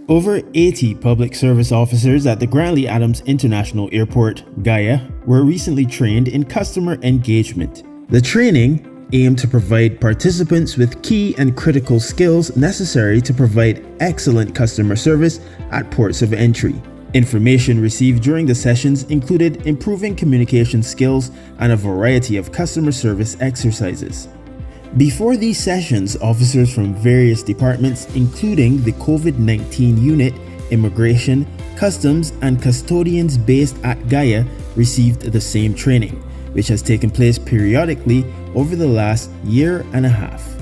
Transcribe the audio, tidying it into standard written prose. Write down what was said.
Over 80 public service officers at the Grantley Adams International Airport, GAIA, were recently trained in customer engagement. The training aimed to provide participants with key and critical skills necessary to provide excellent customer service at ports of entry. Information received during the sessions included improving communication skills and a variety of customer service exercises. Before these sessions, officers from various departments, including the COVID-19 unit, immigration, customs, and custodians based at GAIA, received the same training, which has taken place periodically over the last year and a half.